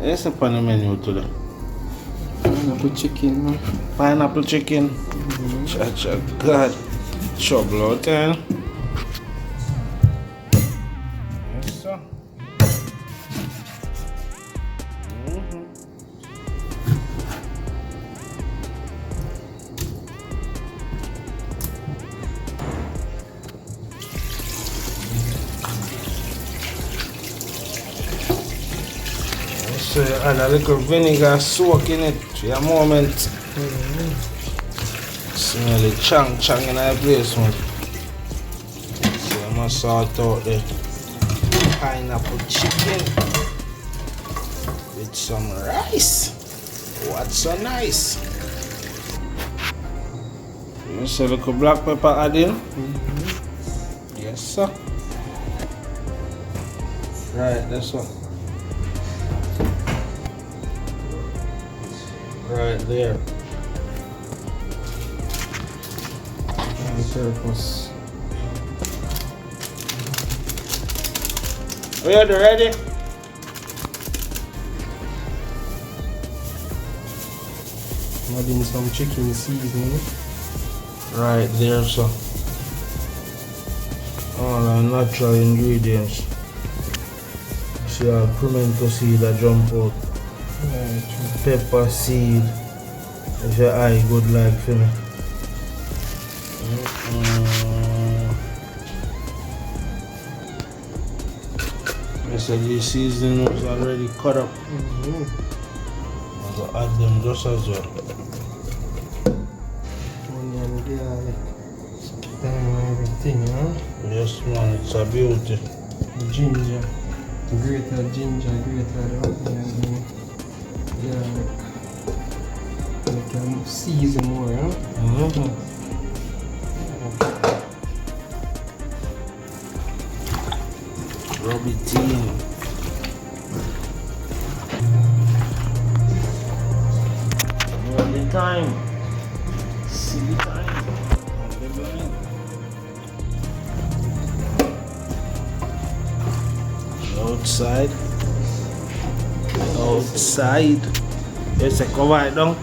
It's up on the menu today. Pineapple chicken, man. Pineapple chicken. Cha-cha, God. Trouble out there. Yes, sir. So add a little vinegar, soak in it for a moment. Smell the chang in the place, man. So I must sort out the pineapple chicken with some rice. What's so nice? You see a little black pepper add in? Yes, sir. Right, that's one. Right there. Purpose. Ready? Adding some chicken seasoning. Right there, so all our natural ingredients. See our pimento seed that jump out. Right. Pepper seed. If your eye good like for me. I said these seasoning was already cut up. I'm gonna add them just as well. Onion, garlic, thyme, everything, huh? Yes, man, it's a beauty. Ginger, grated ginger, grated onion, garlic. You can season more, huh? Rub it in. All the time. See the time. Outside. Yes, I cover it down.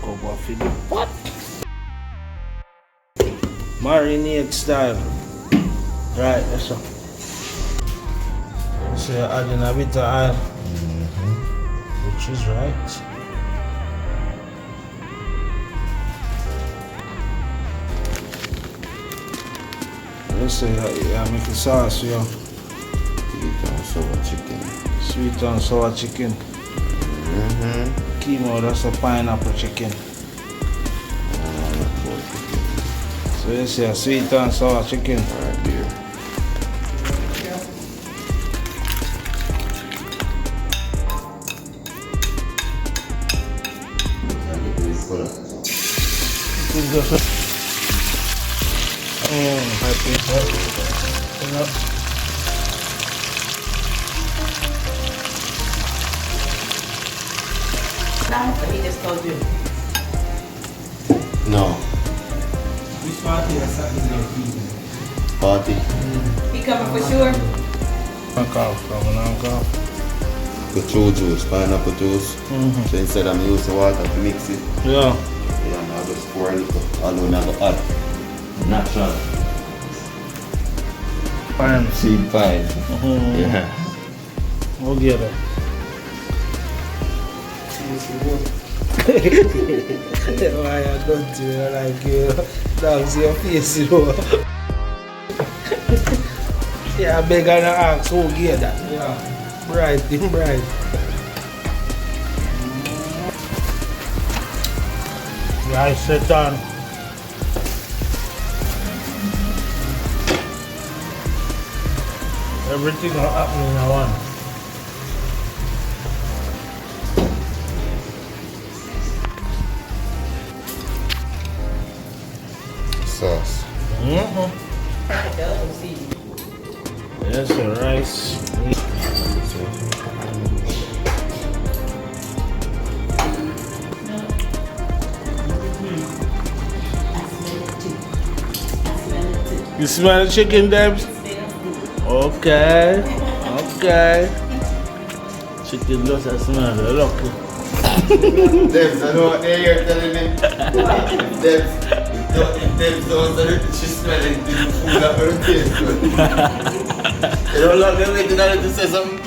Cover for the pot. Marinade style. Right, that's all. So you're adding a bit of oil. Which is right. So you make a sauce, yeah. Sweet and sour chicken. Sweet and sour chicken. Chemo, that's a pineapple chicken. So you see a sweet and sour chicken. Right there. Happy. He just told you. No. Which party is Saturday? Party. He coming for sure? Control juice, pineapple juice. So instead I'm using water to mix it. Yeah. Yeah, and I'll just pour a little. Alone I go add. Natural. Fine. Seed pine. Yeah. We'll get it. Why I don't do it like you? Dogs your face, you know. Yeah, I beg and ask who get that. Yeah. Bright. Rice set on. Everything will happen in one. Sauce. Yes, the rice. You smell the chicken, Debs? Okay. Okay. Chicken does a smell. Look. Debs, I know what they're telling me. Debs, she's smelling the food that her taste good. You don't look them waiting on it to say something.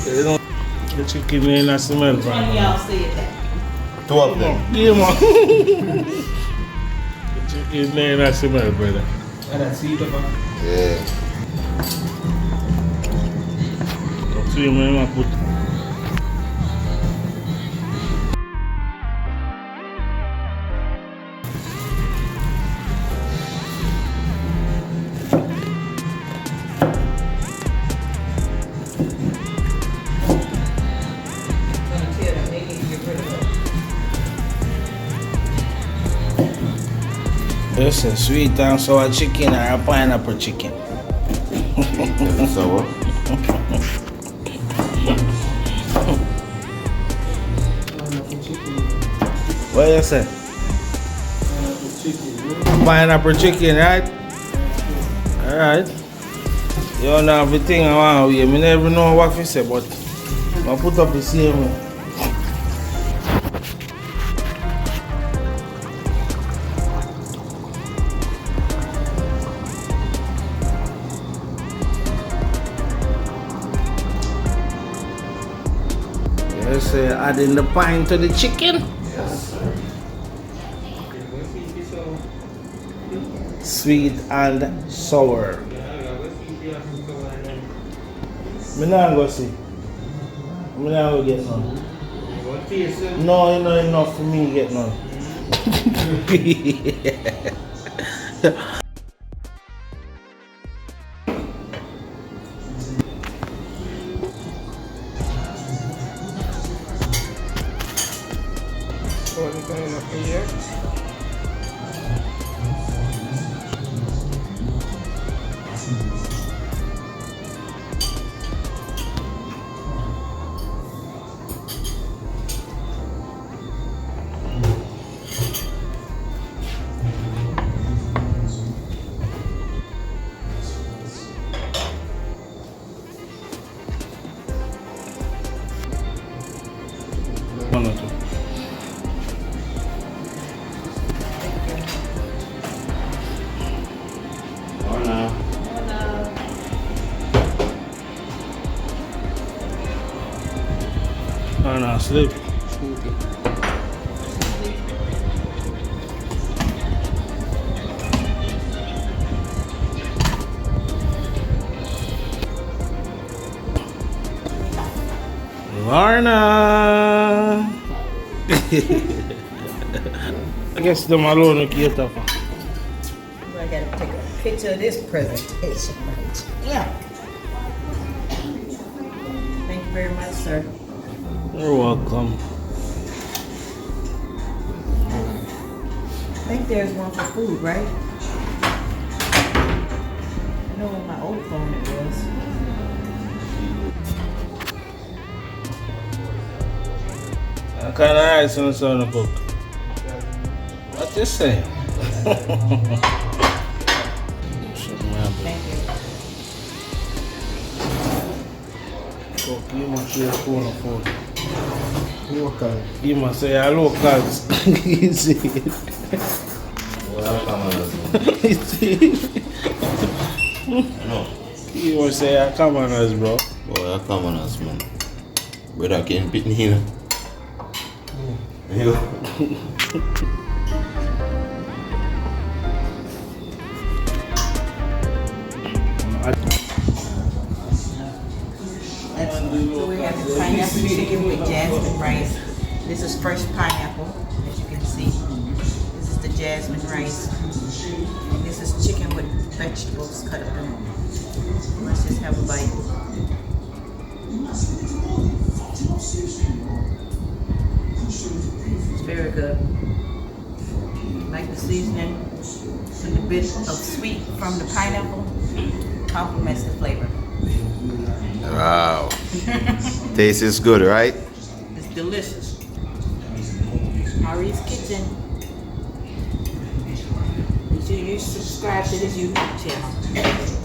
You know, the chicken ain't a smell, One of bro. y'all said that. Two of them. Come on. The chicken ain't a smell, brother. And that's sweet pepper. Yeah. So you might put. I'm gonna tell them they need to get rid of it. This is sweet and sour chicken or a pineapple chicken. Sweet and sour. Pineapple chicken. What you say? Pineapple chicken. Pineapple chicken, right? Alright. You don't know everything I want to hear. I never know what to say, but I put up the same way. You say adding the pine to the chicken? Yes, sir. Sweet and sour. Me not go see. Me not go get none. No, you know enough for me to get none. What is going on here? One or two. Oh no. Oh no, sleep. Lorna! I guess them alone will cater for. I gotta take a picture of this presentation right here. Thank you very much, sir. You're welcome. I think there's one for food, right? I know on my old phone it was. I kind of ice on the sun to cook. What you say? Thank you. Cook, you must share phone of food. Local. You must say a locals. You see it? Well, come on, husband. You see it? No. You must say a commoners, bro. Boy, come on, husband. Brother can't pit me, you know. You. So we have the pineapple chicken with jasmine rice. This is fresh pineapple, as you can see. This is the jasmine rice. And this is chicken with vegetables cut up in. Let's just have a bite. It's very good. Like the seasoning and the bit of sweet from the pineapple complements the flavor. Wow. Taste is good, right? It's delicious. Mari's Kitchen. you subscribe to this YouTube channel.